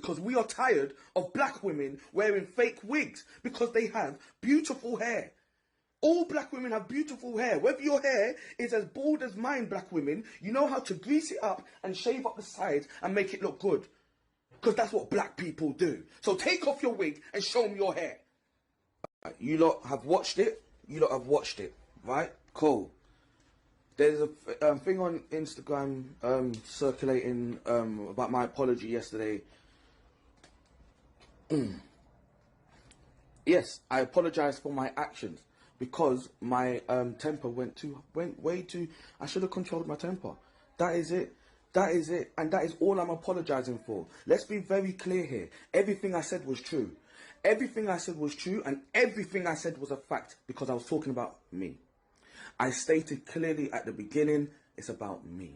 because we are tired of black women wearing fake wigs because they have beautiful hair. All black women have beautiful hair. Whether your hair is as bald as mine, black women, you know how to grease it up and shave up the sides and make it look good. Because that's what black people do. So take off your wig and show me your hair. You lot have watched it. You lot have watched it. Right? Cool. There's a thing on Instagram circulating about my apology yesterday. Yes, I apologize for my actions because my temper went way too. I should have controlled my temper. That is it. That is it. And that is all I'm apologizing for. Let's be very clear here. Everything I said was true. Everything I said was true, and everything I said was a fact because I was talking about me. I stated clearly at the beginning, it's about me.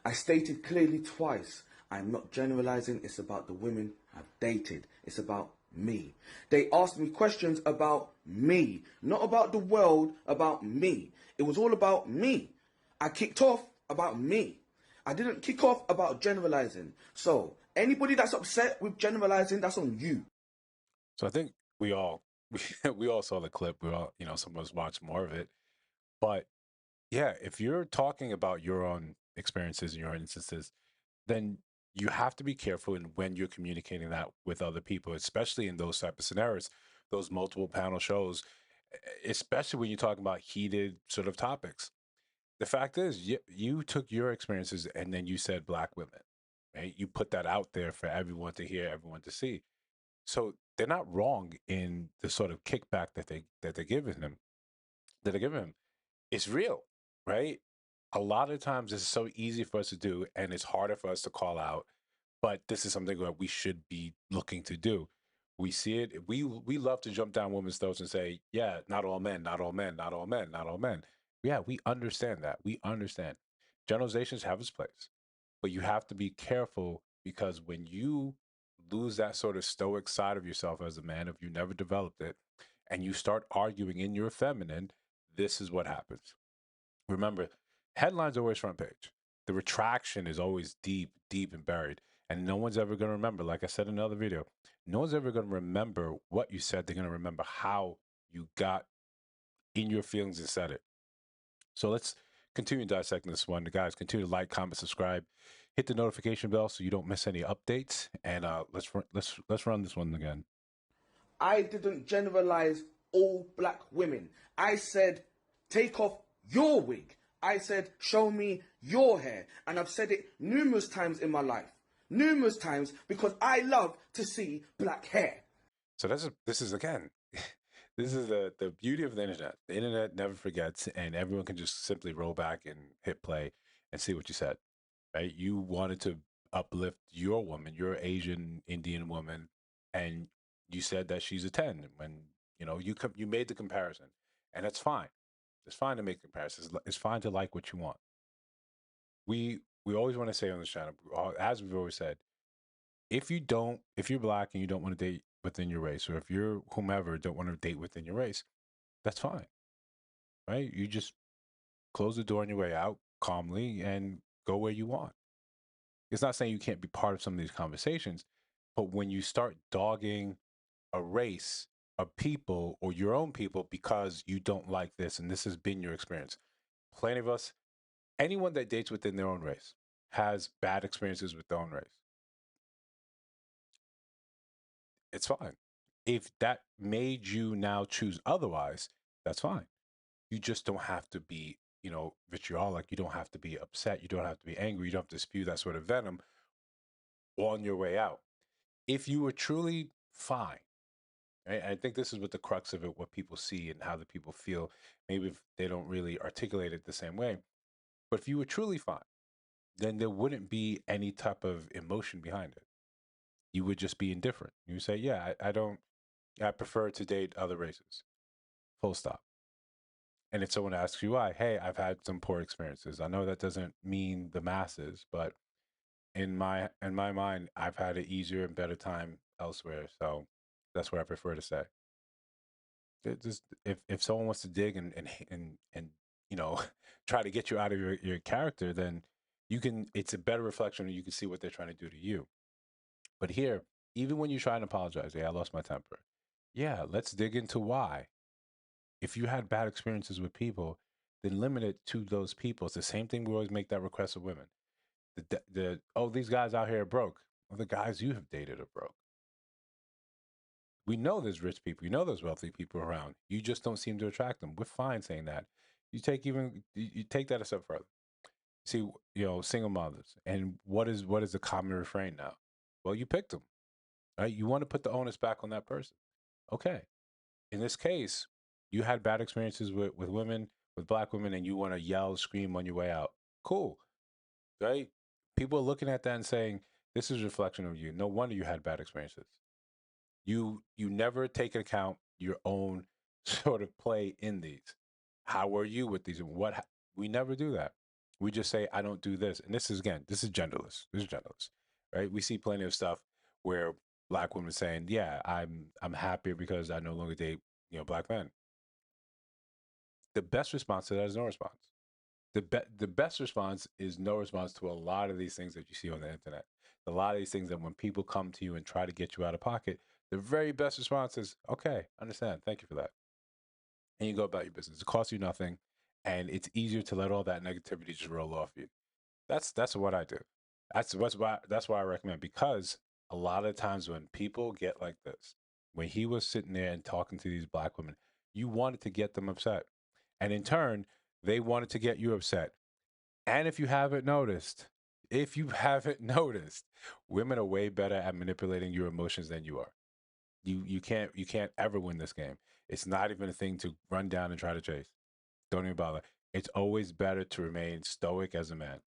I stated clearly twice, I'm not generalizing, it's about the women I've dated. It's about me. They asked me questions about me, not about the world, about me. It was all about me. I kicked off about me. I didn't kick off about generalizing. So anybody that's upset with generalizing, that's on you. So I think we all saw the clip. We all, some of us watched more of it. But yeah, if you're talking about your own experiences and your own instances, then you have to be careful in when you're communicating that with other people, especially in those type of scenarios, those multiple panel shows, especially when you're talking about heated sort of topics. The fact is, you took your experiences and then you said black women, right? You put that out there for everyone to hear, everyone to see. So they're not wrong in the sort of kickback that they're giving him. That they're giving him. It's real, right? A lot of times this is so easy for us to do, and it's harder for us to call out. But this is something that we should be looking to do. We see it. We love to jump down women's throats and say, "Yeah, not all men, not all men, not all men, not all men." Yeah, we understand that. We understand. Generalizations have its place, but you have to be careful because when you lose that sort of stoic side of yourself as a man, if you never developed it, and you start arguing in your feminine, this is what happens. Remember, headlines are always front page. The retraction is always deep, deep and buried. And no one's ever going to remember, like I said in another video, no one's ever going to remember what you said. They're going to remember how you got in your feelings and said it. So let's continue dissecting this one. Guys, continue to like, comment, subscribe, hit the notification bell so you don't miss any updates. And let's run this one again. I didn't generalize all black women. I said, take off your wig. I said, show me your hair. And I've said it numerous times in my life. Numerous times because I love to see black hair. So this is again, this is the beauty of the internet. The internet never forgets, and everyone can just simply roll back and hit play and see what you said, right? You wanted to uplift your woman, your Asian Indian woman, and you said that she's a 10 when, you made the comparison, and that's fine. It's fine to make comparisons. It's fine to like what you want. We always want to say on this channel, as we've always said, if you're black and you don't want to date within your race, or if you're whomever don't want to date within your race, that's fine, right? You just close the door on your way out calmly and go where you want. It's not saying you can't be part of some of these conversations, but when you start dogging a race, a people, or your own people because you don't like this, and this has been your experience, plenty of us, anyone that dates within their own race has bad experiences with their own race. It's fine. If that made you now choose otherwise, that's fine. You just don't have to be, vitriolic. You don't have to be upset. You don't have to be angry. You don't have to spew that sort of venom on your way out. If you were truly fine, right? I think this is what the crux of it, what people see and how the people feel. Maybe if they don't really articulate it the same way. But if you were truly fine, then there wouldn't be any type of emotion behind it. You would just be indifferent. You would say, yeah, I prefer to date other races. Full stop. And if someone asks you why, hey, I've had some poor experiences. I know that doesn't mean the masses, but in my mind, I've had an easier and better time elsewhere. So that's what I prefer to say. Just if someone wants to dig and try to get you out of your character, then it's a better reflection and you can see what they're trying to do to you. But here, even when you try and apologize, yeah, I lost my temper. Yeah, let's dig into why. If you had bad experiences with people, then limit it to those people. It's the same thing we always make that request of women. Oh, these guys out here are broke. Well, the guys you have dated are broke. We know there's rich people. You know there's wealthy people around. You just don't seem to attract them. We're fine saying that. You take that a step further. See, single mothers, and what is the common refrain now? Well, you picked them, right? You want to put the onus back on that person. Okay. In this case, you had bad experiences with women, with black women, and you want to yell, scream on your way out. Cool, right? People are looking at that and saying, this is a reflection of you. No wonder you had bad experiences. You never take into account your own sort of play in these. How were you with these? We never do that. We just say, I don't do this. And this is genderless. This is genderless, right? We see plenty of stuff where black women saying, yeah, I'm happier because I no longer date, black men. The best response to that is no response. The best response is no response to a lot of these things that you see on the internet. A lot of these things that when people come to you and try to get you out of pocket, the very best response is, okay, understand. Thank you for that. And you go about your business. It costs you nothing. And it's easier to let all that negativity just roll off you. That's what I do. That's why I recommend, because a lot of times when people get like this, when he was sitting there and talking to these black women, you wanted to get them upset. And in turn, they wanted to get you upset. And if you haven't noticed, women are way better at manipulating your emotions than you are. You can't ever win this game. It's not even a thing to run down and try to chase. Don't even bother. It's always better to remain stoic as a man.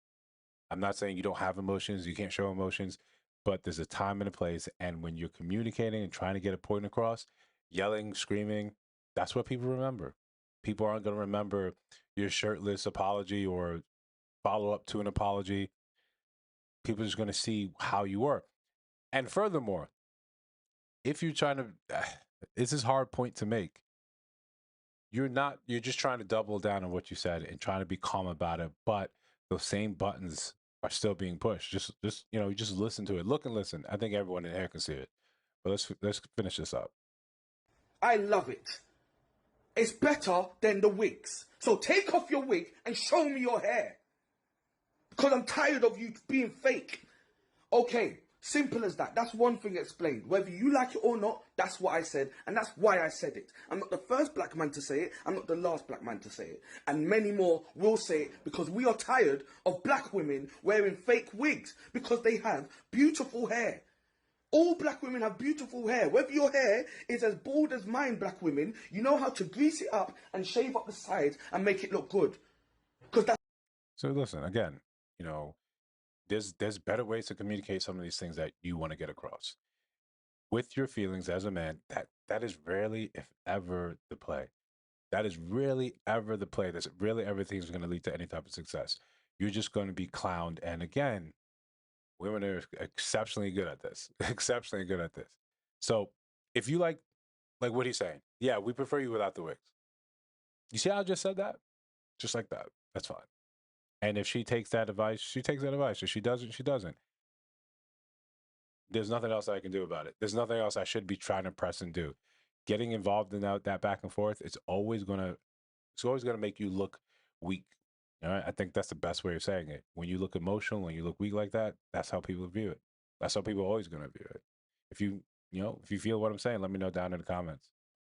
I'm not saying you don't have emotions, you can't show emotions, but there's a time and a place. And when you're communicating and trying to get a point across, yelling, screaming, that's what people remember. People aren't going to remember your shirtless apology or follow up to an apology. People are just going to see how you were. And furthermore, if you're trying to, this is a hard point to make. You're just trying to double down on what you said and trying to be calm about it, but those same buttons are still being pushed. You just listen to it. Look and listen. I think everyone in here can see it. But let's finish this up. I love it. It's better than the wigs. So take off your wig and show me your hair. Because I'm tired of you being fake. Okay, simple as that. That's one thing explained. Whether you like it or not, that's what I said. And that's why I said it. I'm not the first black man to say it. I'm not the last black man to say it. And many more will say it, because we are tired of black women wearing fake wigs because they have beautiful hair. All black women have beautiful hair. Whether your hair is as bald as mine, black women, you know how to grease it up and shave up the sides and make it look good. Because that's... So listen, again, there's better ways to communicate some of these things that you want to get across. With your feelings as a man, that is rarely, if ever, the play. That is really ever the play. That's really everything is going to lead to any type of success. You're just going to be clowned. And again, women are exceptionally good at this. Exceptionally good at this. So if you like what he's saying, yeah, we prefer you without the wigs. You see how I just said that? Just like that. That's fine. And if she takes that advice, she takes that advice. If she doesn't, she doesn't. There's nothing else I can do about it. There's nothing else I should be trying to press and do. Getting involved in that back and forth, it's always gonna make you look weak. All right. I think that's the best way of saying it. When you look emotional, when you look weak like that, that's how people view it. That's how people are always gonna view it. If you feel what I'm saying, let me know down in the comments.